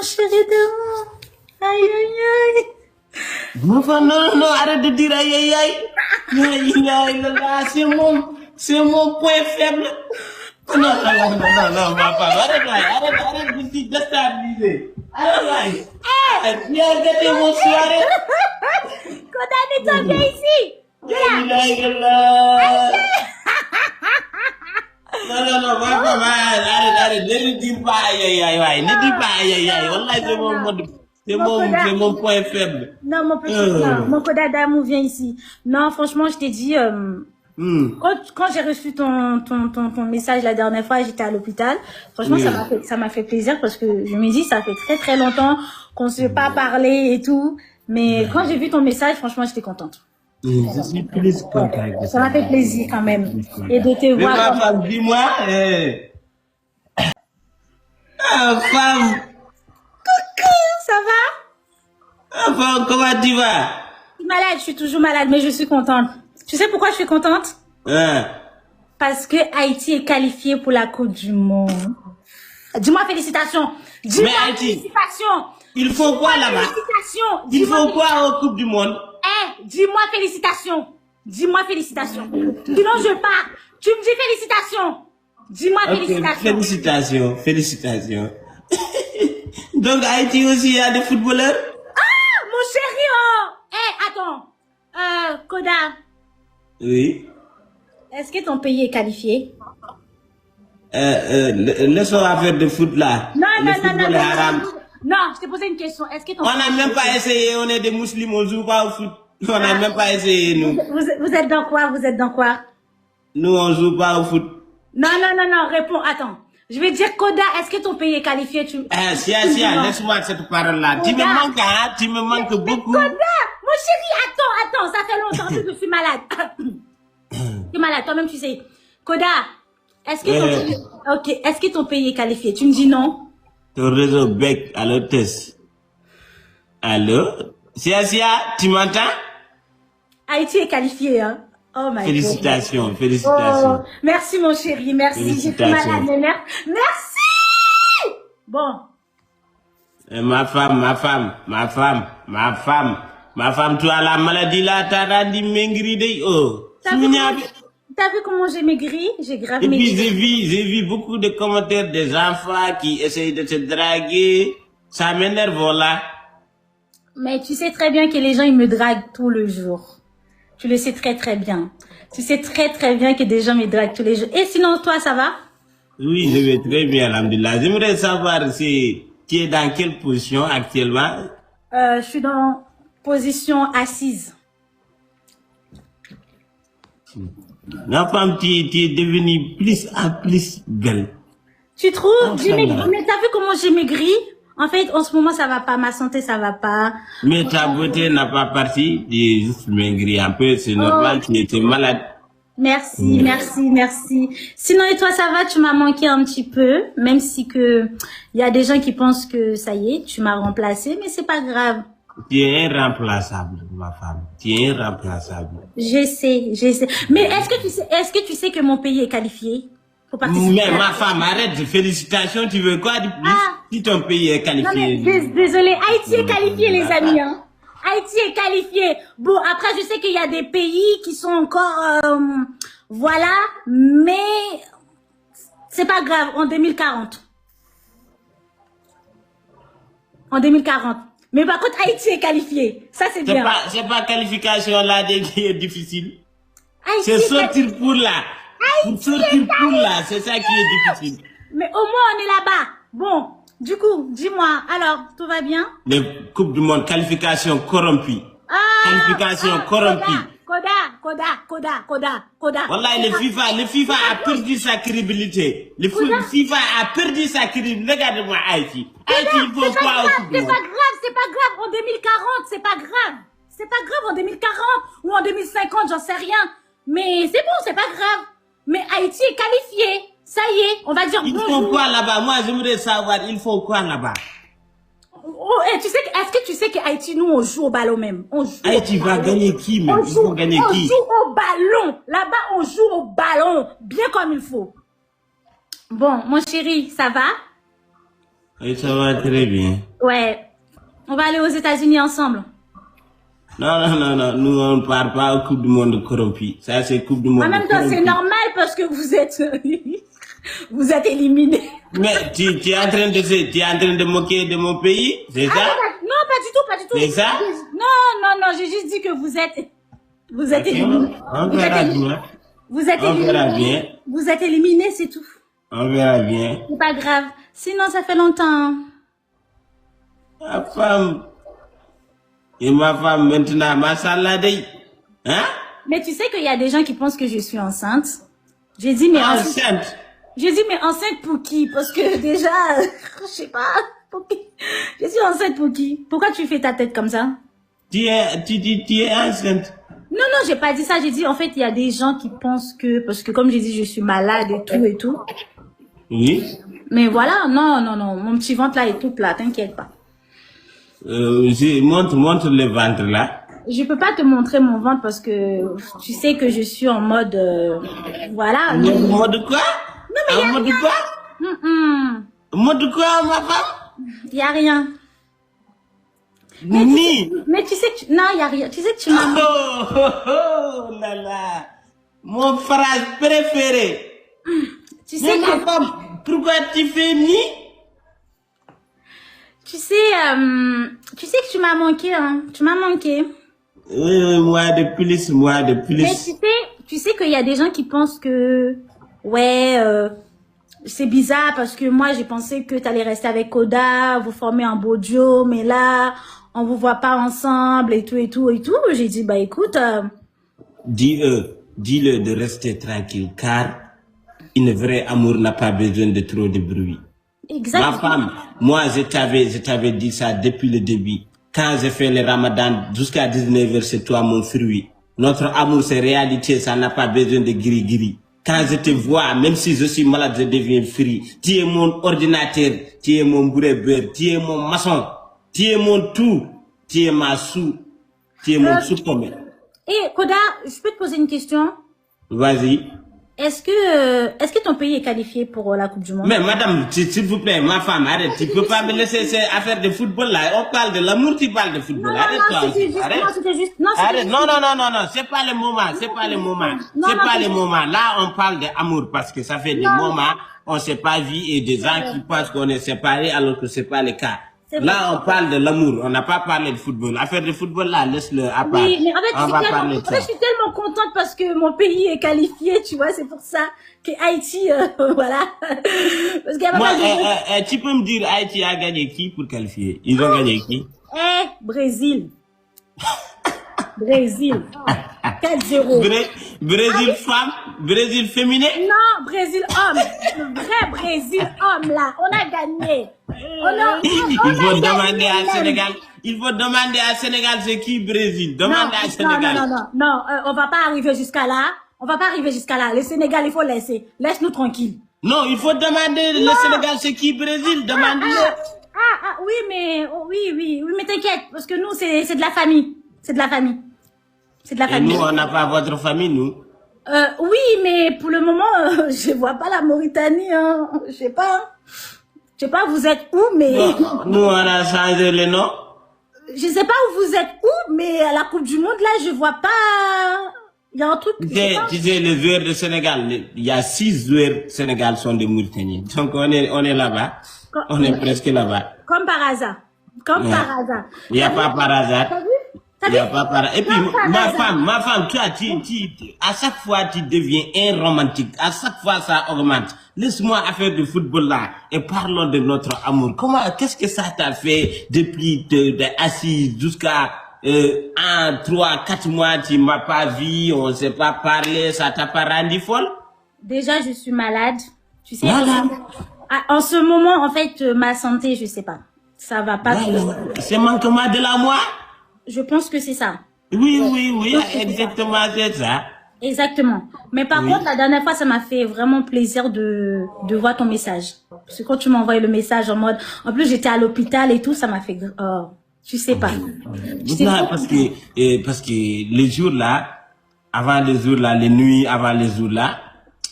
mon chéri d'amour. Aïe, aïe, aïe. Mon frère, non, arrête de dire aïe, aïe, aïe. C'est mon point faible. Non, ma femme, arrête de déstabiliser. Arrête, tu as gâté mon soirée. Koda, nettoie bien ici. Non, ma femme, arrête, ne dis pas aïe, aïe, aïe, ne dis pas aïe, aïe, aïe. Wallahi, c'est mon mode. C'est mon point faible. Non, mon petit frère, mon Koda d'amour, viens ici. Non, franchement, je t'ai dit, quand j'ai reçu ton message la dernière fois, j'étais à l'hôpital. Franchement, ça m'a fait plaisir parce que je me dis, ça fait très très longtemps qu'on ne s'est pas parlé et tout. Mais quand j'ai vu ton message, franchement, j'étais contente. Je suis plus content. Ça m'a fait plaisir quand même. Et de te voir. Mais ma femme, dis-moi, femme. Ça va? Femme, comment tu vas? Je suis malade, je suis toujours malade, mais je suis contente. Tu sais pourquoi je suis contente? Parce que Haïti est qualifié pour la Coupe du Monde. Dis-moi félicitations. Dis-moi félicitations. Il faut quoi là-bas? Félicitations. Il faut quoi aux Coupe du Monde? Dis-moi félicitations. Dis-moi félicitations. Sinon je pars. Tu me dis félicitations. Dis-moi félicitations. Félicitations. Donc Haïti aussi, il y a des footballeurs? Ah, mon chéri, attends. Koda. Oui. Est-ce que ton pays est qualifié? Laissons affaire de foot là. Non. Non, je t'ai posé une question. Est-ce que ton on n'a même pas essayé, on est des musulmans, on joue pas au foot. On n'a même pas essayé, nous. Vous êtes dans quoi? Vous êtes dans quoi? Nous, on joue pas au foot. Non, réponds, attends. Je vais dire, Koda, est-ce que ton pays est qualifié? Si, laisse-moi cette parole-là. Tu me manques beaucoup. Koda, mon chéri, attends, ça fait longtemps que je suis malade. Tu es malade, toi-même tu sais. Koda, est-ce que ton pays est qualifié? Tu me dis non? Ton réseau bec à l'hôtesse. Allô? Sia, tu m'entends? Haïti est qualifié, hein? Oh my God. Félicitations. Oh, merci mon chéri, merci. J'étais malade, mais merci! Bon. Ma femme, tu as la maladie là, t'as rendu maigri, T'as vu comment j'ai maigri? J'ai grave maigri. Et puis j'ai vu beaucoup de commentaires des enfants qui essayent de te draguer. Ça m'énerve là. Mais tu sais très bien que les gens, ils me draguent tout le jour. Tu le sais très très bien. Tu sais très très bien que des gens me draguent tous les jours. Et sinon, toi, ça va? Oui, je vais très bien, alhamdulillah. J'aimerais savoir si tu es dans quelle position actuellement? Je suis dans position assise. La femme, tu es devenue plus en plus belle. Tu trouves? Mais t'as vu comment j'ai maigri? En fait, en ce moment, ça va pas. Ma santé, ça va pas. Mais ta beauté n'a pas parti. Tu es juste maigri un peu. C'est normal, tu étais malade. Merci. Sinon, et toi, ça va? Tu m'as manqué un petit peu. Même si il y a des gens qui pensent que ça y est, tu m'as remplacé. Mais c'est pas grave. Tu es irremplaçable, ma femme. Tu es irremplaçable. Je sais. Mais est-ce que tu sais que mon pays est qualifié? Mais ma femme, arrête, félicitations, tu veux quoi de plus? Si ton pays est qualifié. Non, mais désolé, Haïti est qualifié, les amis. Hein. Haïti est qualifié. Bon, après, je sais qu'il y a des pays qui sont encore... voilà, mais c'est pas grave, en 2040. Mais par contre, Haïti est qualifié. Ça, c'est bien. C'est pas qualification là qui est difficile. C'est sortir pour là. C'est ça qui est difficile. Mais au moins, on est là-bas. Bon, du coup, dis-moi, alors, tout va bien? Les Coupes du Monde, qualification corrompue. Qualification corrompue. Koda. Voilà, le FIFA a perdu sa crédibilité. Le FIFA a perdu sa crédibilité. Regarde-moi Haïti. Haïti, il faut quoi au Coupe du Monde? C'est pas grave, en 2040, c'est pas grave en 2040 ou en 2050, j'en sais rien. Mais c'est bon, c'est pas grave. Mais Haïti est qualifié. Ça y est, on va dire bonjour. Ils font quoi là-bas? Moi, j'aimerais savoir, ils font quoi là-bas? Est-ce que tu sais qu'Haïti, nous, on joue au ballon même? Haïti va gagner qui même? On joue au ballon. Là-bas, on joue au ballon. Bien comme il faut. Bon, mon chéri, ça va? Oui, ça va très bien. Ouais. On va aller aux États-Unis ensemble. Non, nous on ne part pas au Coupe du Monde corrompu. Ça, c'est Coupe du Monde En même temps, c'est normal parce que vous êtes, vous êtes éliminé. Mais tu es en train de moquer de mon pays, c'est ça? Non, pas du tout. C'est ça? Non, j'ai juste dit que vous êtes éliminé. On verra bien. Vous êtes éliminé. On verra bien. Vous êtes éliminé, c'est tout. On verra bien. C'est pas grave. Sinon, ça fait longtemps. Ma femme. Et ma femme, maintenant, ma salade. Hein? Mais tu sais qu'il y a des gens qui pensent que je suis enceinte. J'ai dit, mais enceinte. J'ai dit, mais enceinte pour qui? Parce que déjà, je sais pas. Pour qui? Je suis enceinte pour qui? Pourquoi tu fais ta tête comme ça? Tu es enceinte. Non, j'ai pas dit ça. J'ai dit, en fait, il y a des gens qui pensent que, parce que comme j'ai dit, je suis malade et tout. Oui. Mais voilà, non. Mon petit ventre là est tout plat, t'inquiète pas. Montre le ventre là. Je peux pas te montrer mon ventre parce que tu sais que je suis en mode, voilà. En mode quoi? Non, mais en mode quoi? En mode quoi, ma femme? Y a rien. Mais tu sais que non, y a rien. Tu sais que tu m'as. Oh là là. Mon phrase préféré. Tu sais mais ma femme, pourquoi tu fais ni? Tu sais que tu m'as manqué, hein. Tu m'as manqué. Oui, moi de plus. Mais tu sais qu'il y a des gens qui pensent que, ouais, c'est bizarre parce que moi j'ai pensé que tu allais rester avec Koda, vous formez un beau duo, mais là, on vous voit pas ensemble et tout. J'ai dit, bah écoute. Dis-le de rester tranquille, car une vraie amour n'a pas besoin de trop de bruit. Exactement. Ma femme, moi je t'avais dit ça depuis le début. Quand j'ai fait le ramadan jusqu'à 19h, c'est toi mon fruit. Notre amour c'est réalité, ça n'a pas besoin de gris-gris. Quand je te vois, même si je suis malade, je deviens free. Tu es mon ordinateur, tu es mon beurre, tu es mon maçon, tu es mon tout, tu es ma sou, tu es mon sous-commun. Et Koda, je peux te poser une question? Vas-y. Est-ce que ton pays est qualifié pour la Coupe du Monde? Mais madame, s'il vous plaît, ma femme, arrête, tu peux pas me laisser ces affaires de football là. On parle de l'amour, tu parles de football. Arrête-toi. Arrête. Non, c'est pas le moment. Là, on parle d'amour parce que ça fait des moments, on s'est pas vu et des gens qui pensent qu'on est séparés alors que c'est pas le cas. Là, on parle de l'amour, on n'a pas parlé de football. Affaire de football, là, laisse-le à part. Oui, mais en fait, je suis tellement contente parce que mon pays est qualifié, tu vois, c'est pour ça que Haïti, voilà. Parce qu'il y a pas mal de... tu peux me dire, Haïti a gagné qui pour qualifier? Ils ont gagné qui? Brésil. Brésil. 4-0. Brésil femme? Brésil féminin? Non, Brésil homme. Le vrai Brésil homme, là. On a gagné. Il faut demander à Sénégal. Il faut demander à Sénégal c'est qui Brésil. Demandez à Sénégal. Non, on va pas arriver jusqu'à là. Le Sénégal, il faut laisser. Laisse-nous tranquille. Non, il faut demander le Sénégal c'est qui Brésil. Demandez-le. Oui, mais t'inquiète, parce que nous, c'est de la famille. C'est de la famille. Et nous, on n'a pas votre famille, nous. Oui, mais pour le moment, je vois pas la Mauritanie, hein. Je sais pas, vous êtes où, mais... Nous, on a changé le nom. Je sais pas où vous êtes où, mais à la Coupe du Monde, là, je vois pas... Il y a un truc... Tu sais, les joueurs de Sénégal, il y a 6 joueurs Sénégal sont des Mauritaniens. Donc, on est là-bas. On est presque là-bas. Comme par hasard. Il n'y a pas par hasard. T'as vu? Il y a pas par... Et puis, ma femme, toi, à chaque fois, tu deviens un romantique. À chaque fois, ça augmente. Laisse-moi faire du football là et parlons de notre amour. Qu'est-ce que ça t'a fait depuis assis jusqu'à 1, 3, 4 mois, tu m'as pas vu, on s'est pas parlé, ça t'a pas rendu folle? Déjà, je suis malade. Tu sais, en ce moment, en fait, ma santé, je sais pas. Ça va pas. C'est manquement de la moi? Je pense que c'est ça. Oui, exactement, c'est ça. Exactement. Mais par contre, la dernière fois, ça m'a fait vraiment plaisir de voir ton message. Parce que quand tu m'as envoyé le message en mode... En plus, j'étais à l'hôpital et tout, ça m'a fait... tu sais pas. Non, parce que les jours là, avant les jours là, les nuits avant les jours là,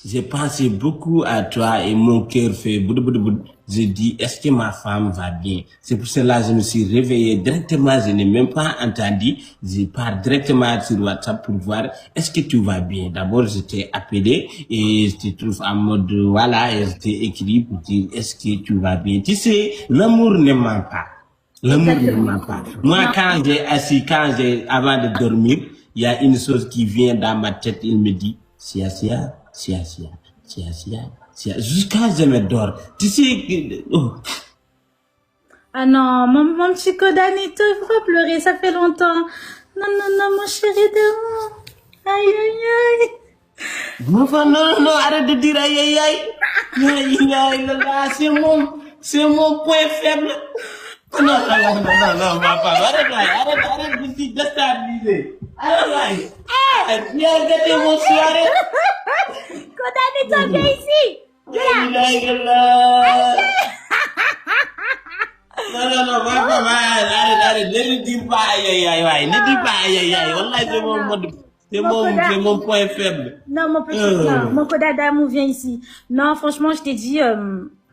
j'ai pensé beaucoup à toi et mon cœur fait bout. je dis, est-ce que ma femme va bien? C'est pour cela que je me suis réveillé directement, je n'ai même pas entendu. Je pars directement sur WhatsApp pour voir, est-ce que tu vas bien? D'abord, je t'ai appelé et je te trouve en mode, voilà, et je t'ai écrit pour dire, est-ce que tu vas bien? Tu sais, l'amour ne ment pas. L'amour ne ment pas. Moi, quand j'ai assis, avant de dormir, il y a une chose qui vient dans ma tête, il me dit, sia, jusqu'à je me dors. Tu sais, oh. Ah non, mon petit Kodanito, il faut pas pleurer, ça fait longtemps. Non, mon chéri d'amour. Aïe. Non, arrête de dire aïe. C'est mon point faible. Non, ma femme, arrête de te déstabiliser. Arrête. Viens gâter mon soirée. Kodanito, viens ici. Non, ma femme, arrête, ne lui dis pas aïe. Ne dis pas aïe. Wallah, c'est mon point faible. Non, mon petit, mon Koda d'amour, viens ici. Non, franchement, je t'ai dit,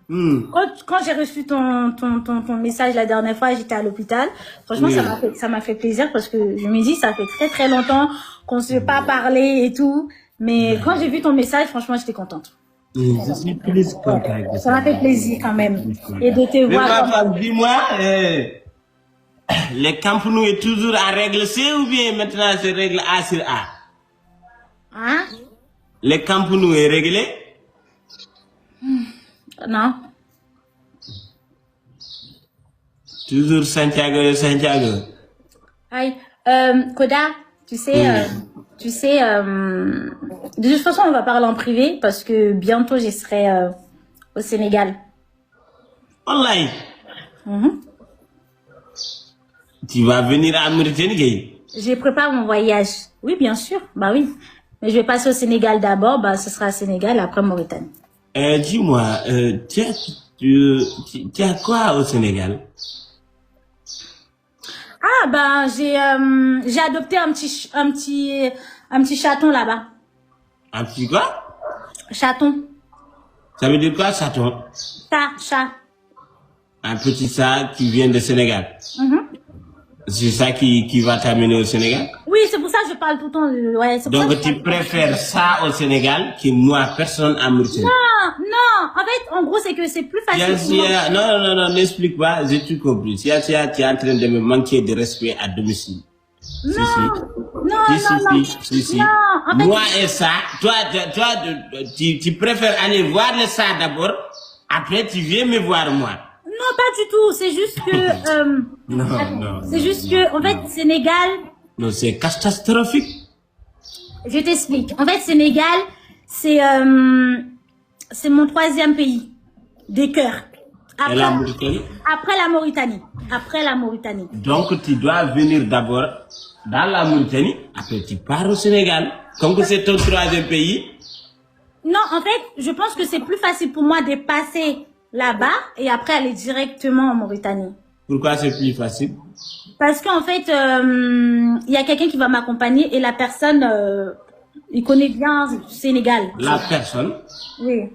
quand j'ai reçu ton message la dernière fois, j'étais à l'hôpital. Franchement, ça m'a fait plaisir parce que je me dis, ça fait très longtemps qu'on ne s'est pas parlé et tout. Mais quand j'ai vu ton message, franchement, j'étais contente. Je suis plus content. Ça m'a fait plaisir quand même. Et de te voir. Ma femme, dis-moi, les Camp-Nou est toujours à règle C ou bien maintenant c'est règle A sur A? Hein? Les Camp-Nou est réglé? Non. Toujours Santiago. Aïe. Koda, tu sais, de toute façon, on va parler en privé parce que bientôt, je serai au Sénégal. Online? Tu vas venir à Mauritanie? Je prépare mon voyage. Oui, bien sûr. Bah oui. Mais je vais passer au Sénégal d'abord. Bah, ce sera Sénégal, après Mauritanie. Dis-moi, tu as quoi au Sénégal? Ah, bah, j'ai adopté un petit chaton là-bas. Un petit quoi? Chaton. Ça veut dire quoi, chaton? Chat. Un petit chat qui vient de Sénégal. C'est ça qui va t'amener au Sénégal? Oui, c'est pour ça que je parle tout le temps. Ouais, donc tu préfères ça au Sénégal que moi, personne à Mauritanie? Non. En fait, en gros, c'est que c'est plus facile. Non, n'explique pas, j'ai tout compris. Tu es en train de me manquer de respect à domicile. Non. En fait, moi et ça, toi, tu préfères aller voir le ça d'abord, après tu viens me voir moi. Non, pas du tout. C'est juste que... non. C'est juste que, en fait, Sénégal... Non, c'est catastrophique. Je t'explique. En fait, Sénégal, c'est mon 3e pays de cœur. Et la Mauritanie? Après la Mauritanie. Donc, tu dois venir d'abord dans la Mauritanie, après tu pars au Sénégal. Comme que c'est ton 3e pays. Non, en fait, je pense que c'est plus facile pour moi de passer là-bas et après aller directement en Mauritanie. Pourquoi c'est plus facile? Parce qu'en fait, il y a quelqu'un qui va m'accompagner et la personne, il connaît bien le Sénégal. La personne? Oui.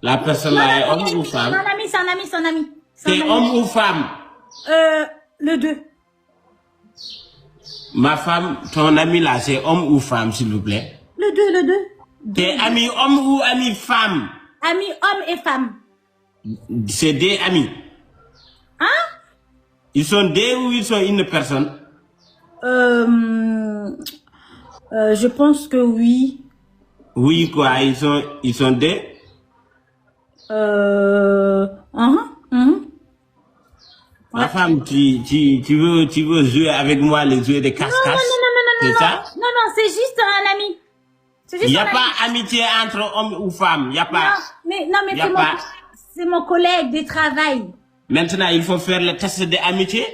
La personne là est homme ou femme? C'est un ami. C'est homme ou femme? Le 2. Ma femme, ton ami là, c'est homme ou femme, s'il vous plaît? Le 2. T'es ami homme ou ami femme? Ami homme et femme. C'est des amis. Hein? Ils sont deux ou ils sont une personne? Je pense que oui. Oui, quoi, ils sont deux? Ma femme, tu veux jouer avec moi les jeux de casse-casse? Non, c'est juste un ami. Il n'y a pas amitié entre hommes ou femmes, il n'y a pas. Non, mais c'est mon collègue de travail. Maintenant, il faut faire le test d'amitié.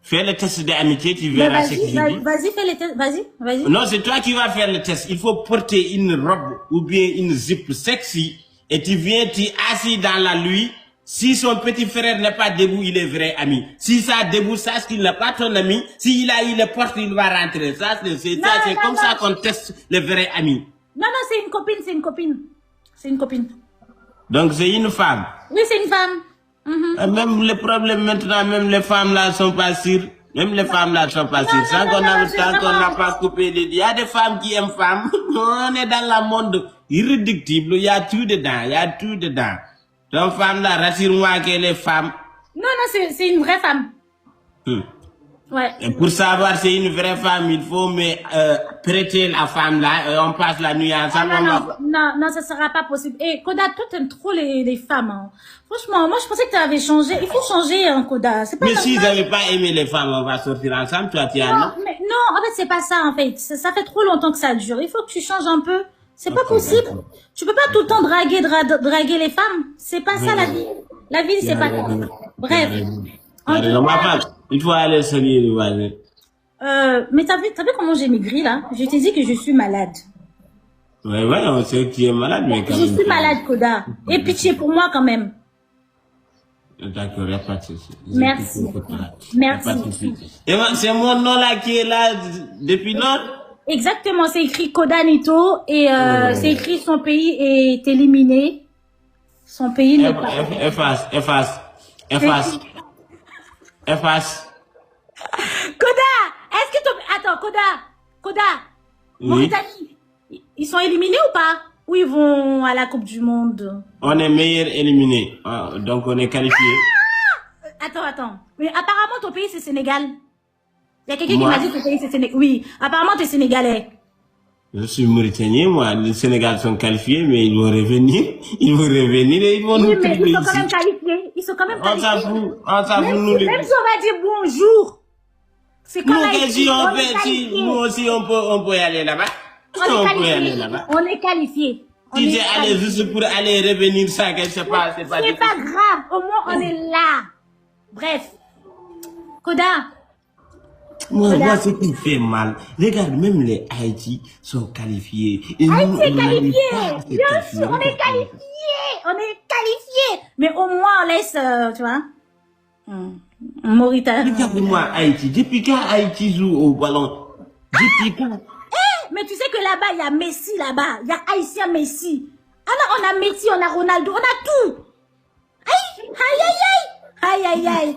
Fais le test d'amitié, tu verras ce que je dis. Vas-y, fais le test. Vas-y. Non, c'est toi qui vas faire le test. Il faut porter une robe ou bien une jupe sexy. Et tu viens, tu assis dans la nuit. Si son petit frère n'est pas debout, il est vrai ami. Si ça debout, sache qu'il n'est pas ton ami. S'il a eu les portes, il va rentrer. Ça, c'est comme ça qu'on teste le vrai ami. Non, c'est une copine. C'est une copine. Donc, c'est une femme? Oui, c'est une femme. Même les problèmes maintenant, même les femmes là sont pas sûres. Même les femmes là sont pas sûres. Tant qu'on n'a pas coupé les... Il y a des femmes qui aiment femmes. On est dans le monde irréductible. Il y a tout dedans. Il y a tout dedans. Donc, femme là, rassure-moi qu'elle est femme. Non, c'est une vraie femme. Ouais. Et pour savoir si c'est une vraie femme, il faut prêter la femme là et on passe la nuit ensemble. Non, ça sera pas possible. Et Koda, toi t'aimes trop les femmes. Hein. Franchement, moi je pensais que tu avais changé. Il faut changer, hein, Koda. Mais si j'avais pas aimé les femmes, on va sortir ensemble, toi tu as non, en fait c'est pas ça en fait. Ça fait trop longtemps que ça dure. Il faut que tu changes un peu. C'est pas possible. Tu peux pas tout le temps draguer les femmes. C'est pas ça la vie. La vie c'est pas ça. Bref. Il faut aller saluer les voisins. Mais t'as vu comment j'ai maigri là? Je t'ai dit que je suis malade. Ouais, on sait que tu es malade, mais quand même. Je suis malade, Koda. Et pitié pour moi quand même. D'accord, il n'y a pas de souci. Merci. Merci. Et c'est mon nom là qui est là depuis lors? Exactement, c'est écrit Koda Nito et c'est écrit son pays est éliminé. Son pays n'est pas. Efface. Koda, est-ce que attends, Koda, oui. Mauritanie, ils sont éliminés ou pas? Ou ils vont à la Coupe du Monde? On est meilleurs éliminés, donc on est qualifiés. Attends. Mais apparemment ton pays c'est Sénégal. Il y a quelqu'un qui m'a dit que ton pays c'est Sénégal. Oui, apparemment tu es sénégalais. Je suis mauritanien, moi. Les Sénégal sont qualifiés, mais ils vont revenir. Ils vont revenir et ils vont nous tripler. Ils sont quand même qualifiés. Ils sont quand même qualifiés. On s'en fout, nous. Même si on va dire bonjour. C'est comme nous aussi, on peut y aller là-bas. On est qualifiés. Si j'ai allé juste pour aller revenir, ça, c'est pas grave. Au moins, on est là. Bref. Koda. Moi, ce qui fait mal, regarde, même les Haïti sont qualifiés. Haïti est qualifié. Bien sûr, on est qualifié. Mais au moins, on laisse, tu vois, Mauritanie. Regarde-moi, Haïti. Depuis quand Haïti joue au ballon? Depuis quand? Mais tu sais que là-bas, il y a Messi, là-bas. Il y a Haïtien Messi. On a Messi, on a Ronaldo, on a tout. Aïe.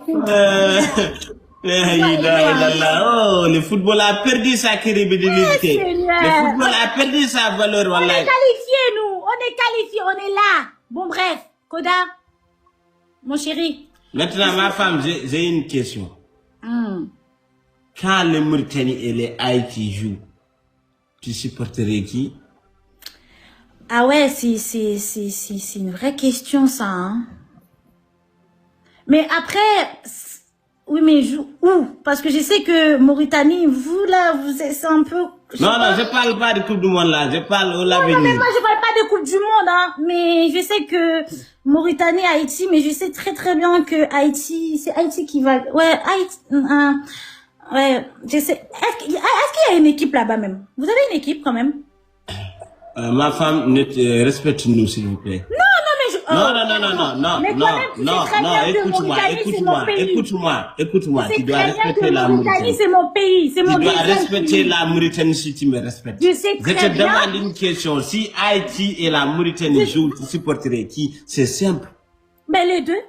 Oh, le football a perdu sa crédibilité. Le football a perdu sa valeur. On est qualifiés, nous. On est qualifiés, on est là. Bon, bref. Koda, mon chéri. Maintenant, ma femme, j'ai une question. Quand les Mauritanie et les Haïti jouent, tu supporterais qui? Ah ouais, c'est une vraie question, ça. Hein? Mais après... Oui, mais où? Parce que je sais que Mauritanie, vous là, c'est un peu... Non, je parle pas de Coupe du Monde là, je parle au l'avenir. Non, mais moi je parle pas de Coupe du Monde, hein. Mais je sais que Mauritanie, Haïti, mais je sais très bien que Haïti, c'est Haïti qui va... Ouais, Haïti... ouais, je sais... Est-ce qu'il y a une équipe là-bas même? Vous avez une équipe quand même? Ma femme, respecte-nous s'il vous plaît. Écoute-moi, tu dois respecter la Mauritanie. C'est mon pays, c'est mon pays. Tu dois respecter la Mauritanie si tu me respectes. Je sais très bien. Je te demande une question, si Haïti et la Mauritanie jouent, tu supporterais qui? C'est simple. Ben les deux.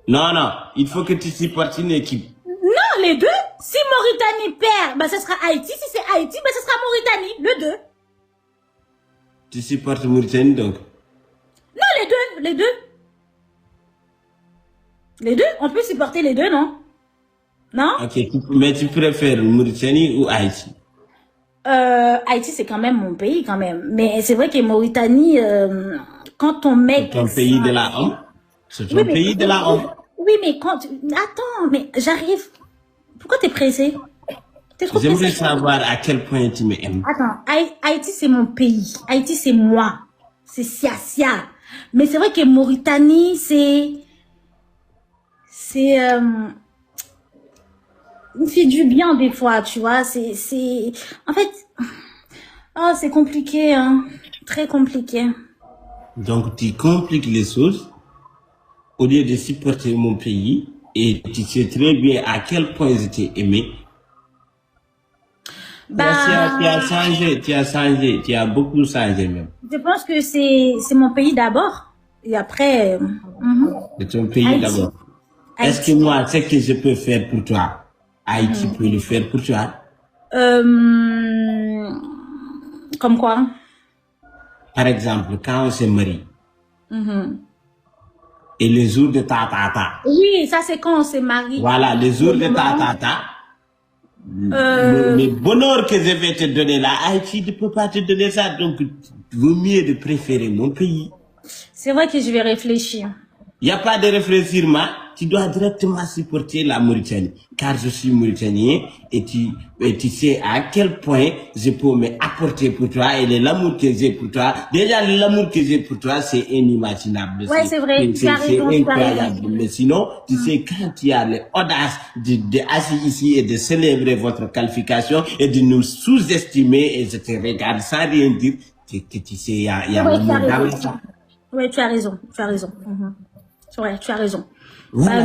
Non, il faut que tu supportes une équipe. Non, les deux. Si Mauritanie perd, ben ce sera Haïti. Si c'est Haïti, ben ce sera Mauritanie. Les deux. Tu supportes Mauritanie donc? Non, les deux. Les deux, on peut supporter les deux, non? Non? Ok, mais tu préfères Mauritanie ou Haïti? Haïti, c'est quand même mon pays, quand même. Mais c'est vrai que Mauritanie, quand on met... C'est ton pays de la honte? C'est ton pays de la honte? Oui, mais quand... Attends, mais j'arrive... Pourquoi t'es pressé? J'aimerais savoir à quel point tu m'aimes. Attends, Haïti, c'est mon pays. Haïti, c'est moi. C'est Sia. Mais c'est vrai que Mauritanie, c'est... on fait du bien des fois, tu vois. En fait... Oh, c'est compliqué, hein. Très compliqué. Donc, tu compliques les choses au lieu de supporter mon pays et tu sais très bien à quel point je t'ai aimé. Tu as changé, tu as beaucoup changé même. Je pense que c'est mon pays d'abord. Et après... De ton pays d'abord. Est-ce que moi, ce que je peux faire pour toi, Haïti peut le faire pour toi? Comme quoi? Par exemple, quand on se marie, et le jour de ta. Oui, ça c'est quand on se marie. Voilà, le jour de ta. Le bonheur que je vais te donner là, Haïti ne peut pas te donner ça, donc il vaut mieux de préférer mon pays. C'est vrai que je vais réfléchir. Il n'y a pas de réfléchissement, tu dois directement supporter la Mauritanie, car je suis mauritanien et tu sais à quel point je peux m'apporter pour toi et l'amour que j'ai pour toi. Déjà, l'amour que j'ai pour toi, c'est inimaginable. Ouais, c'est vrai, c'est incroyable. Mais sinon, tu sais, quand tu as l'audace d'assis ici et de célébrer votre qualification et de nous sous-estimer et je te regarde sans rien dire, que tu sais, il y a l'amour dans ça. Oui, tu as raison. Ouais, tu as raison. Voilà.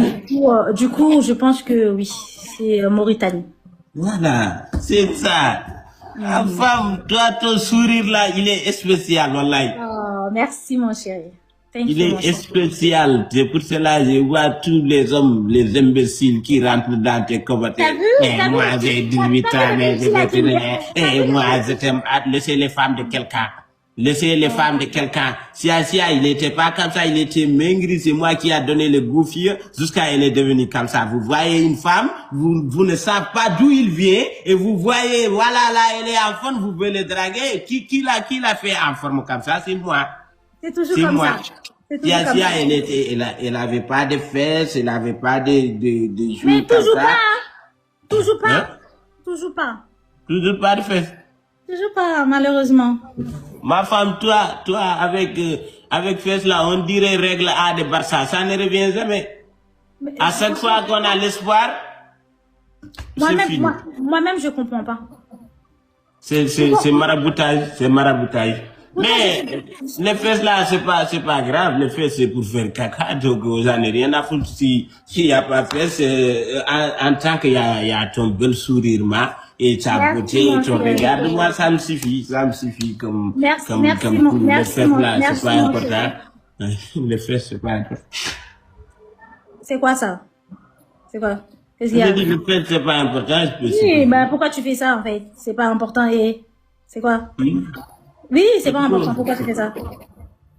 Du coup, je pense que oui, c'est Mauritanie. Voilà, c'est ça. La femme, toi, ton sourire là, il est spécial, wallahi. Oh, merci mon chéri. Il est spécial. C'est pour cela que je vois tous les hommes, les imbéciles qui rentrent dans tes commentaires. Moi, j'ai 18 ans, et moi, je t'aime. Laissez les femmes de quelqu'un. Laissez les femmes de quelqu'un. Sia, il n'était pas comme ça, il était maigri. C'est moi qui a donné le goût jusqu'à elle est devenue comme ça. Vous voyez une femme, vous ne savez pas d'où il vient, et vous voyez, voilà, là, elle est en forme, vous pouvez le draguer. Qui l'a fait en forme comme ça? C'est moi. C'est toujours comme ça. Sia, elle avait pas de fesses, elle avait pas de joues. Mais toujours pas. Toujours pas. Hein? Toujours pas. Toujours pas de fesses. Toujours pas, malheureusement. Ma femme, toi, avec fesses là, on dirait règle A de Barça, ça ne revient jamais. Mais à chaque fois qu'on a l'espoir, moi-même, je comprends pas. C'est maraboutage. Mais les fesses là, c'est pas grave. Les fesses, c'est pour faire caca. Donc, j'en ai rien à foutre s'il y a pas de fesses. En tant qu'il y a ton bel sourire, et ta beauté, et ton regard, moi, ça me suffit comme les fesses là, c'est pas important. Les fesses, c'est pas important. C'est quoi ça? C'est quoi? Qu'est-ce qu'il y a? Les fesses, c'est pas important. Oui, bah, pourquoi tu fais ça, en fait? C'est pas important et c'est quoi? Oui, c'est pas important. Pourquoi tu fais ça?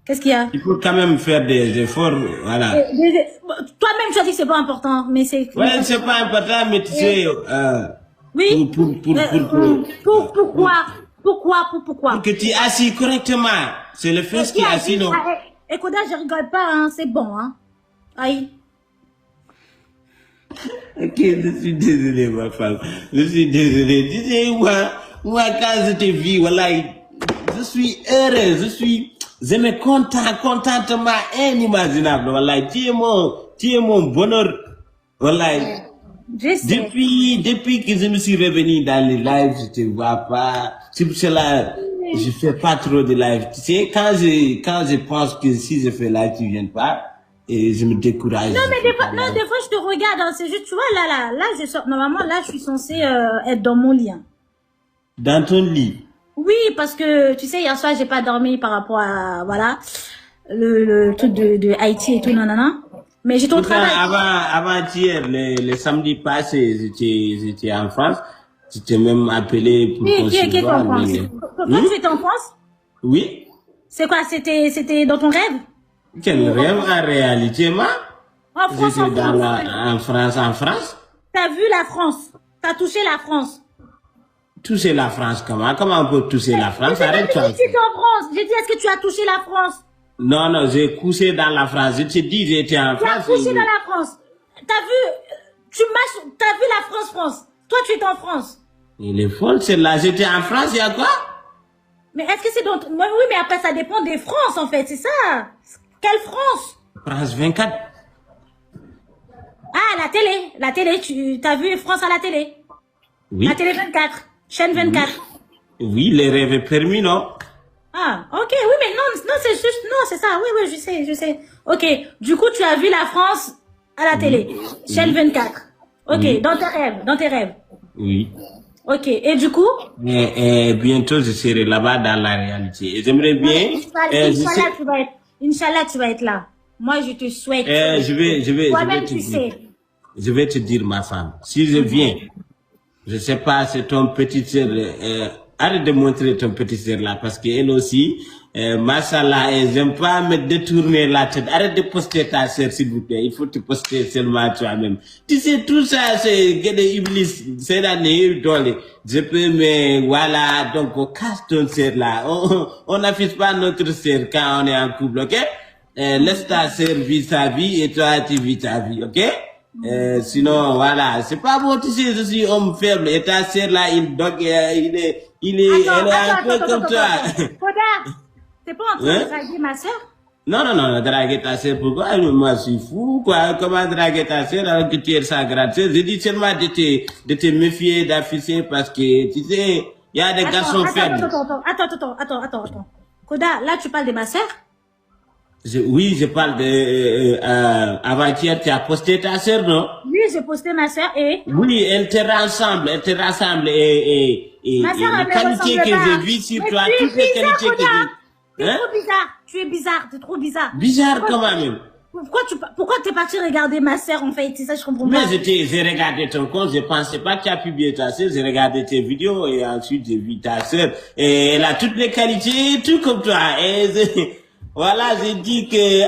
Qu'est-ce qu'il y a? Il faut quand même faire des efforts, voilà. Toi-même, tu as dit que c'est pas important, mais c'est... Ouais, c'est pas important, mais tu sais... oui. Pourquoi? Pour que tu es assis correctement. C'est le fait qui est assis, non? Écoute, je rigole pas, hein. C'est bon, hein. Aïe. Ok, je suis désolé, ma femme. Je suis désolé. Tu sais, moi, quand je te vis, voilà, je suis heureux, je me contentement inimaginable, voilà. Tu es mon bonheur, voilà. Depuis que je me suis revenu dans les lives, je te vois pas. C'est pour cela, je fais pas trop de live. Tu sais, quand je pense que si je fais live, tu viens pas, et je me décourage. Non, mais des fois, je te regarde, hein, c'est juste, tu vois, là, je sors, normalement, là, je suis censée, être dans mon lit, hein. Dans ton lit? Oui, parce que, tu sais, hier soir, j'ai pas dormi par rapport à, voilà, le truc de Haïti et tout, nanana. Mais j'étais au travail. Avant-hier, le samedi passé, j'étais en France. J'étais même appelé pour qu'on se voit. En France? Toi, tu étais en France? Oui. C'est quoi? C'était dans ton rêve? Quel rêve en réalité, moi? En France, en France. T'as vu la France? T'as touché la France? Toucher la France, comment on peut toucher la France? Arrête-toi. Tu étais en France. J'ai dit, est-ce que tu as touché la France? Non, j'ai couché dans la France. Je te dis, j'étais en France. Tu as couché dans la France. T'as vu la France. Toi, tu étais en France. Il est folle, celle-là. J'étais en France, il y a quoi? Mais est-ce que c'est dans... Oui, mais après, ça dépend des France, en fait, c'est ça. Quelle France? France 24. Ah, la télé, tu as vu France à la télé? Oui. La télé 24, chaîne 24. Oui, les rêves permis, non? Ah, ok, oui, mais non, c'est juste, non, c'est ça, oui, je sais. Ok, du coup, tu as vu la France à la télé, chaîne 24. Ok, dans tes rêves. Oui. Ok, et du coup? Bientôt, je serai là-bas dans la réalité. Et j'aimerais bien... Inch'Allah, tu vas être là. Moi, je te souhaite. Toi-même, tu sais. Je vais te dire, ma femme, si je viens, je sais pas, c'est ton petit sœur, arrête de montrer ton petit sœur là, parce qu'elle aussi, mashallah, j'aime pas me détourner la tête. Arrête de poster ta sœur, s'il vous plaît. Il faut te poster seulement toi-même. Tu sais, tout ça, c'est que des iblis, c'est la néo-dolé. Je peux, mais voilà, donc, on casse ton sœur là. On n'affiche pas notre sœur quand on est en couple, ok? Laisse ta sœur vivre sa vie et toi, tu vis ta vie, ok? Sinon, voilà, c'est pas bon, tu sais, je suis homme faible, et ta sœur là, elle est un peu comme toi. Koda, t'es pas en train de draguer ma sœur? Non, draguer ta sœur, pourquoi? Moi, je suis fou, quoi. Comment draguer ta sœur alors que tu es sa grande sœur? Je dis seulement de te méfier, d'afficher, parce que, tu sais, il y a des garçons faibles. Attends. Koda, là, tu parles de ma sœur? Oui, je parle de avant-hier, tu as posté ta sœur, non? Oui, j'ai posté ma sœur et... Oui, elle te rassemble et ma sœur, les qualités que j'ai vues sur toi, toutes les qualités que j'ai... T'es trop bizarre, tu es bizarre, t'es trop bizarre. Bizarre comment même? Pourquoi t'es parti regarder ma sœur en fait? C'est ça, je comprends pas. Mais j'ai regardé ton compte, je pensais pas que tu as publié ta sœur, j'ai regardé tes vidéos et ensuite j'ai vu ta sœur. Et elle a toutes les qualités, tout comme toi. Et voilà, j'ai dit que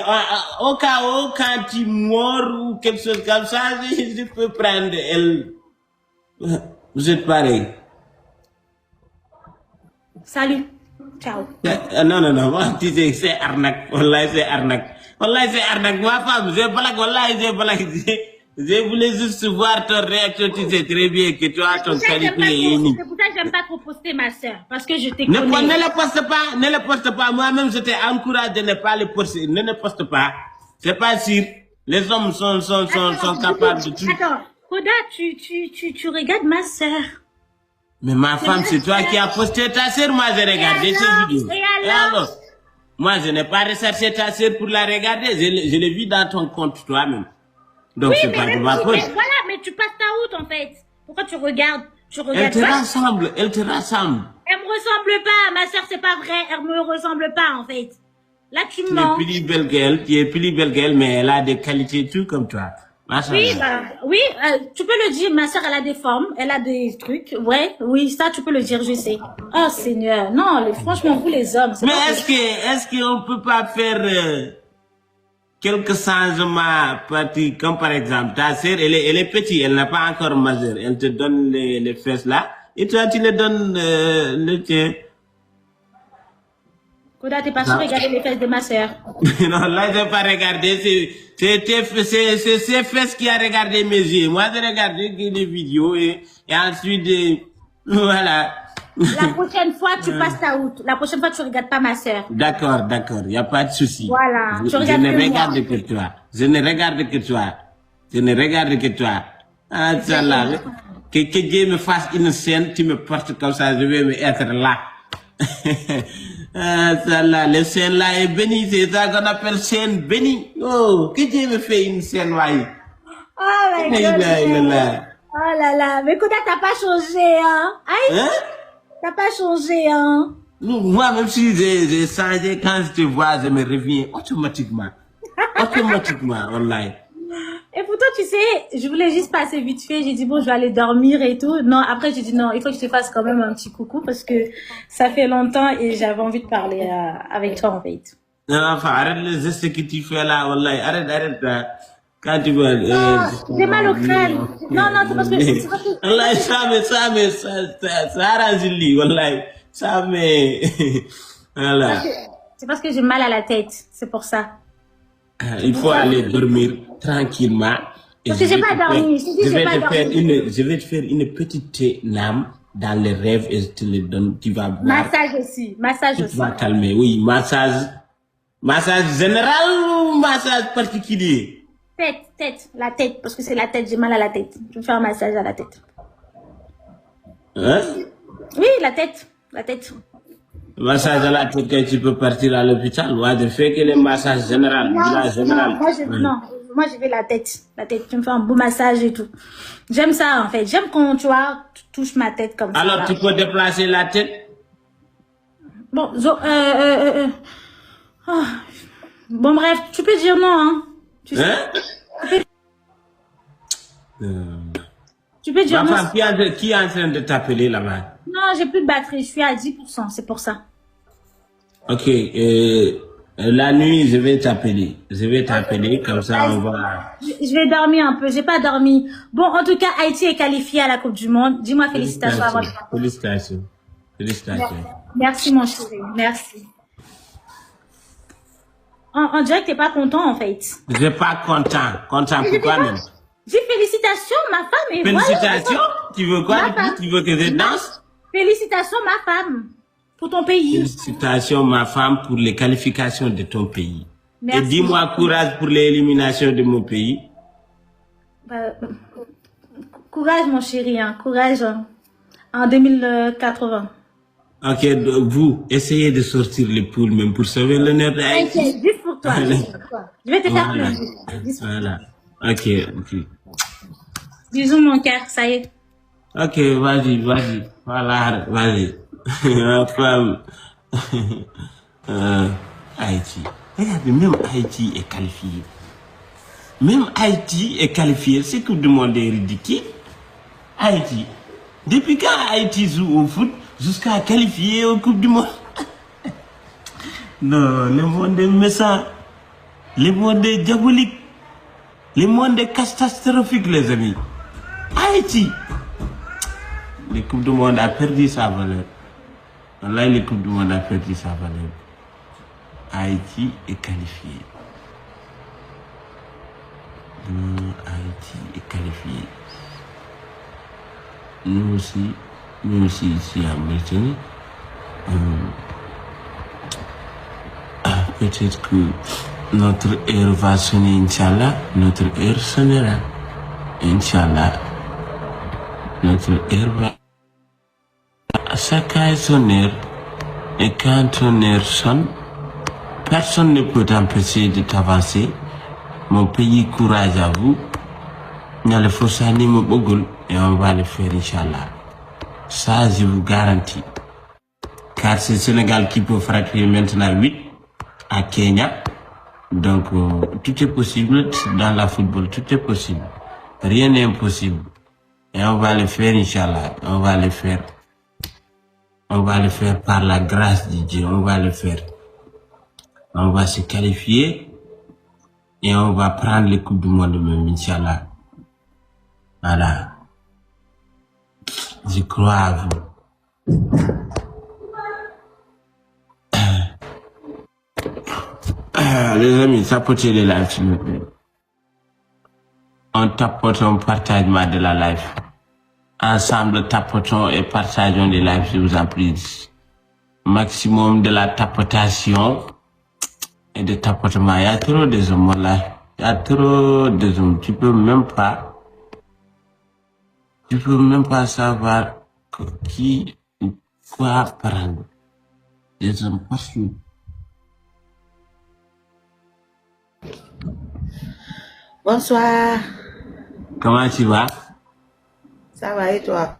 au cas où, quand tu mors ou quelque chose comme ça, je peux prendre elle. Vous êtes pareil. Salut. Ciao. Non, moi, tu sais, c'est arnaque. Wallah, c'est arnaque. Wallah, c'est arnaque. Ma femme, j'ai blague, wallah, j'ai blague. Je voulais juste voir ton réaction, tu sais très bien que tu as ton qualité unique. C'est pour ça que j'aime pas trop poster ma sœur, parce que je t'ai connais. Ne le poste pas. Moi-même, je t'encourage de ne pas le poster. Ne le poste pas. C'est pas sûr. Les hommes sont capables de tout. Attends, Koda, tu regardes ma sœur. Mais ma femme, c'est toi qui as posté ta sœur, moi j'ai regardé tes vidéos. Et alors? Moi, je n'ai pas recherché ta sœur pour la regarder. Je l'ai vu dans ton compte toi-même. Donc, oui, c'est pas de ma faute. Voilà, mais tu passes ta route, en fait. Pourquoi tu regardes? Elle te rassemble. Elle me ressemble pas. Ma sœur, c'est pas vrai. Elle me ressemble pas, en fait. Là, tu mens. Tu es plus belle qu'elle, mais elle a des qualités tout comme toi. Oui, tu peux le dire. Ma sœur, elle a des formes. Elle a des trucs. Ouais, oui, ça, tu peux le dire, je sais. Oh, Seigneur. Non, franchement, vous, les hommes. Mais est-ce qu'on peut pas faire, quelques changements petits, comme par exemple, ta sœur, elle est petite, elle n'a pas encore majeure, elle te donne les fesses là, et toi tu le donnes le tien. Koda, t'es pas sûr de regarder les fesses de ma sœur? Non, là je n'ai pas regardé, c'est ces fesses qui a regardé mes yeux. Moi j'ai regardé les vidéos et ensuite, voilà. La prochaine fois, tu passes ta route. La prochaine fois, tu regardes pas ma sœur. D'accord, il n'y a pas de souci. Voilà. Je ne regarde que toi. Je ne regarde que toi. Ah, ça là. Que Dieu me fasse une scène, tu me portes comme ça, je vais me être là. Ah, ça là, le scène là est béni, c'est ça qu'on appelle scène béni. Oh, que Dieu me fait une scène, ouais. Oh my God. Oh là là. Mais Koda, t'as pas changé, hein? Hein? T'as pas changé, hein? Moi, même si j'ai changé, quand je te vois, je me reviens automatiquement. Online. Et pourtant, tu sais, je voulais juste passer vite fait. J'ai dit, bon, je vais aller dormir et tout. Non, après, j'ai dit, non, il faut que je te fasse quand même un petit coucou parce que ça fait longtemps et j'avais envie de parler avec toi, en fait. Non, enfin, arrête les gestes que tu fais là, wallahi. Arrête. Quand tu veux. J'ai mal au crâne. Non, c'est parce que... Wallahi, ça arrange lui, wallahi. Ça me... Voilà. C'est parce que j'ai mal à la tête. C'est pour ça. Il faut aller dormir tranquillement. Parce que j'ai pas dormi. Je vais te faire une petite lame dans les rêves et je te le donne. Tu vas boire. Massage aussi. Tu vas calmer. Oui, massage. Massage général ou massage particulier? La tête, parce que c'est la tête, j'ai mal à la tête. Je vais faire un massage à la tête. Hein? Oui, la tête. Massage à la tête, que tu peux partir à l'hôpital. Moi, je fais que les massages général. Moi, je vais la tête. Tu me fais un beau massage et tout. J'aime ça, en fait. J'aime quand, tu vois, tu touches ma tête comme ça. Alors, tu peux déplacer la tête? Bon, Bon, bref, tu peux dire non, hein. Tu sais, tu peux dire non. Ma femme, qui est en train de t'appeler là-bas? Non, j'ai plus de batterie, je suis à 10%, c'est pour ça. Ok, la nuit, je vais t'appeler. Je vais t'appeler, comme ça on va... Je vais dormir un peu, j'ai pas dormi. Bon, en tout cas, Haïti est qualifié à la Coupe du Monde. Dis-moi félicitations à votre... Félicitations. Félicitations. Merci, mon chéri, merci. On dirait que t'es pas content, en fait. Je suis pas content. Content pourquoi même? Dis félicitations, ma femme, et Félicitations? Voilà. Tu veux quoi de plus? Tu veux que je danse? Félicitations, ma femme, pour ton pays. Félicitations, ma femme, pour les qualifications de ton pays. Merci. Et dis-moi courage pour l'élimination de mon pays. Courage, mon chéri, hein, courage en 2080. Ok, vous, essayez de sortir les poules même pour sauver l'honneur d'Haïti. Ok, juste pour toi, juste pour toi. Je vais te faire plaisir. Voilà. Ok, ok. Bisous, mon cœur, ça y est. Ok, vas-y, vas-y. Voilà, vas-y. Ma femme. Haïti. Regardez, même Haïti est qualifié. Même Haïti est qualifié. C'est Coupe du Monde est ridicule. Haïti. Depuis quand Haïti joue au foot jusqu'à qualifier aux Coupe du Monde? Non, le monde est méchant. Le monde est diabolique. Le monde est catastrophique, les amis. Haïti. Les Coupes du Monde a perdu sa valeur. Là, les Coupes du Monde a perdu sa valeur. Haïti est qualifié. Haïti est qualifié. Nous aussi ici à Mauritanie, peut-être que notre heure va sonner, Inch'Allah. Notre heure sonnera. Inch'Allah. Notre heure va... Chacun a son heure. Et quand ton heure sonne, personne ne peut t'empêcher de t'avancer. Mon pays, courage à vous. N'a le Fossani Mobogul et on va le faire, Inch'Allah. Ça, je vous garantis. Car c'est le Sénégal qui peut frapper maintenant 8 à Kenya. Donc, tout est possible dans la football. Tout est possible. Rien n'est impossible. Et on va le faire, Inch'Allah. On va le faire. On va le faire par la grâce de Dieu. On va le faire. On va se qualifier. Et on va prendre les Coupes du Monde même, Inch'Allah. Voilà. Je crois à vous. Les amis, tapotez les lives, s'il vous plaît. On tapote, on partage de la live. Ensemble, tapotons et partageons les lives, je vous en prie. Maximum de la tapotation et de tapotement. Il y a trop de hommes là. Il y a trop de hommes. Tu peux même pas savoir qui, quoi prendre. Des hommes partout. Bonsoir. Comment tu vas? Ça va et toi?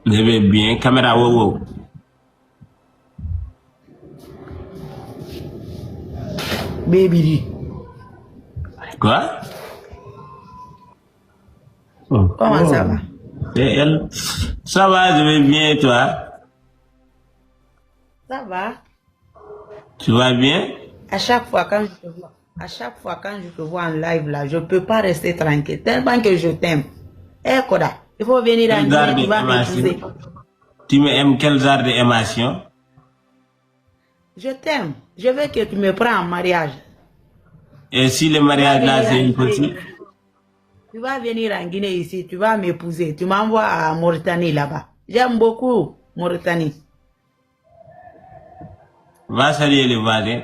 Je vais bien. Caméra wow. Baby. Quoi? Comment ça va? Et elle? Ça va, je vais bien et toi? Ça va. Tu vas bien? À chaque fois quand je te vois en live là, je peux pas rester tranquille tellement que je t'aime. Eh Koda, il faut venir en Guinée, tu vas m'épouser. Tu m'aimes quel genre d'émotion? Je t'aime. Je veux que tu me prends en mariage. Et si le mariage là c'est impossible? Tu vas venir en Guinée ici, tu vas m'épouser. Tu m'envoies à Mauritanie là-bas. J'aime beaucoup Mauritanie. Va saluer les voisins.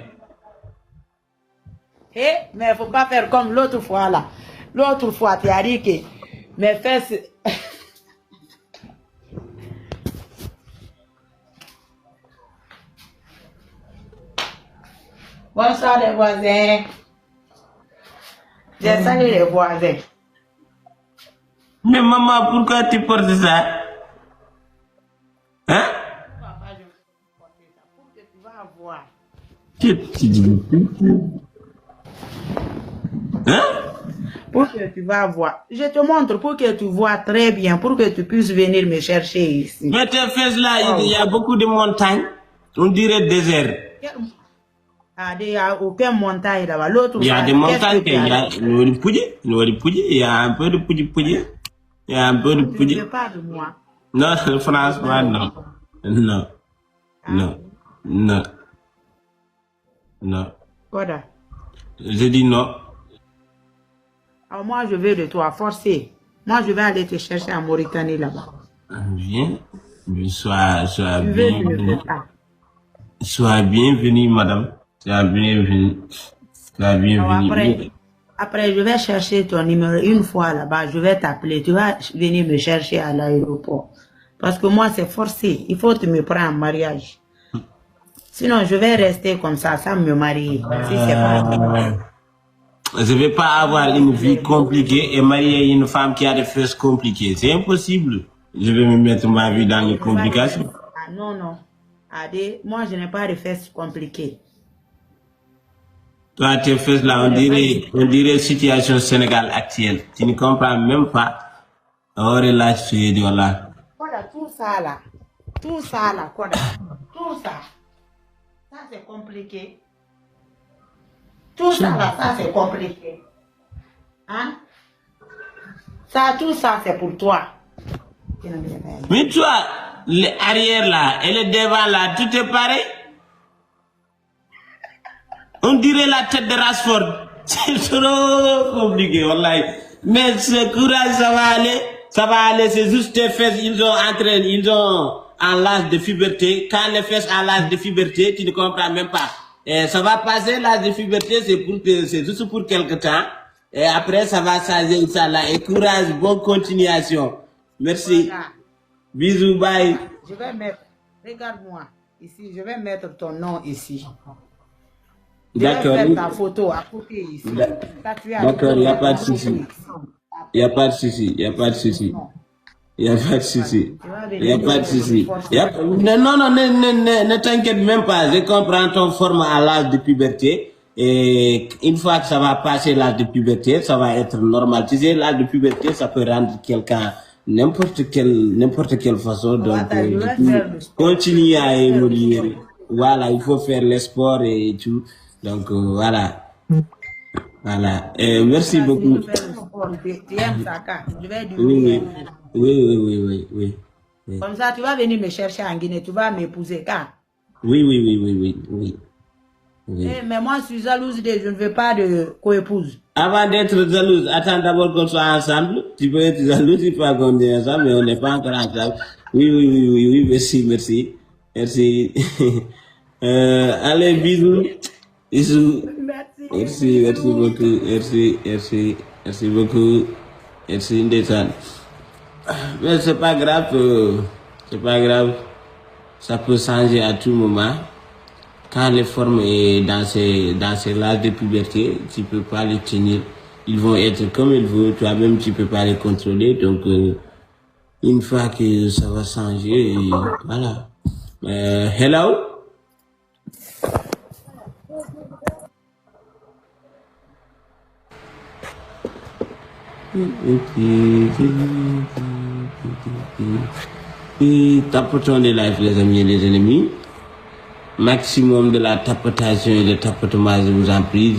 Eh, mais il ne faut pas faire comme l'autre fois là. L'autre fois, tu as dit que mes fesses... Bonsoir les voisins. J'ai salué les voisins. Mais maman, pourquoi tu portes ça? Hein? Pour que tu vas voir. Tu Hein? Pour que tu vas voir. Je te montre pour que tu vois très bien, pour que tu puisses venir me chercher ici. Mais tes fesses là, il y a beaucoup de montagnes. On dirait désert. Il n'y a aucune montagne là-bas. L'autre, il y a des montagnes, il y a il y a un peu de Poudy. Il y a un peu de Poudy. Tu ne veux pas de moi. Non, franchement, non. Non. Non. Non. Non. Koda. Je dis non. Alors moi, je veux de toi, forcer. Moi, je vais aller te chercher en Mauritanie là-bas. Viens. Sois Tu bienvenue. Sois bienvenue, madame. Sois bienvenue. Sois bienvenue. Après, je vais chercher ton numéro une fois là-bas. Je vais t'appeler. Tu vas venir me chercher à l'aéroport. Parce que moi, c'est forcé. Il faut que tu me prends en mariage. Sinon, je vais rester comme ça, sans me marier. Si c'est pas... Je ne vais pas avoir une vie compliquée et marier une femme qui a des fesses compliquées. C'est impossible. Je vais me mettre ma vie dans les complications. Ah, non, non. Adé, moi, je n'ai pas de fesses compliquées. Toi, tes fesses là, on dirait situation Sénégal actuelle. Tu ne comprends même pas. Oh, là, je suis dit, voilà. Tout ça là, tout ça, ça c'est compliqué. Tout ça là, ça c'est compliqué. Hein? Ça, tout ça c'est pour toi. Mais toi, l'arrière là et le devant là, tout est pareil. On dirait la tête de Rashford. C'est trop compliqué, wallahi. Mais ce courage, ça va aller, c'est juste tes fesses, ils ont en l'âge de puberté. Quand les fesses en l'âge de puberté, tu ne comprends même pas. Et ça va passer l'âge de puberté, c'est juste pour quelque temps. Et après, ça va changer, Inch'Allah. Et courage, bonne continuation. Merci. Voilà. Bisous, bye. Je vais mettre, regarde-moi, ici, je vais mettre ton nom ici. D'accord. Je vais faire ta photo à côté ici. D'accord, il n'y a pas de souci. Il n'y a pas de souci, il n'y a pas de souci. Il n'y a pas de souci. Il n'y a pas de souci. Non, ne t'inquiète même pas. Je comprends ton forme à l'âge de puberté. Et une fois que ça va passer l'âge de puberté, ça va être normal. Tu sais, l'âge de puberté, ça peut rendre quelqu'un n'importe quelle façon. Donc, continue à évoluer. Voilà, il faut faire le sport et tout. Donc, voilà. Voilà. Merci beaucoup. Oui. Comme ça, tu vas venir me chercher en Guinée, tu vas m'épouser, car? Oui. Mais moi, je suis jalouse je ne veux pas de co-épouse. Avant d'être jalouse, attends d'abord qu'on soit ensemble. Tu peux être jalouse, il faut qu'on soit ensemble, mais on n'est pas encore ensemble. Oui, merci. Allez, bisous. Merci beaucoup. Merci, Ndesan. Mais c'est pas grave, ça peut changer à tout moment. Quand les formes est dans ces l'âge de puberté, tu peux pas les tenir. Ils vont être comme ils veulent, toi-même tu peux pas les contrôler. Donc, une fois que ça va changer, voilà. Hello? Et tapotons les lives, les amis et les ennemis. Maximum de la tapotation et de tapotement, je vous en prie.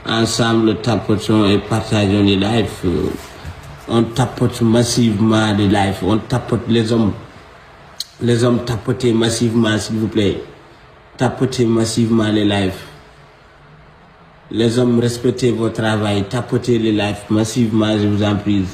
Ensemble, tapotons et partageons les lives. On tapote massivement les lives. On tapote les hommes. Les hommes, tapotez massivement, s'il vous plaît. Tapotez massivement les lives. Les hommes, respectez votre travail. Tapotez les lives massivement, je vous en prie.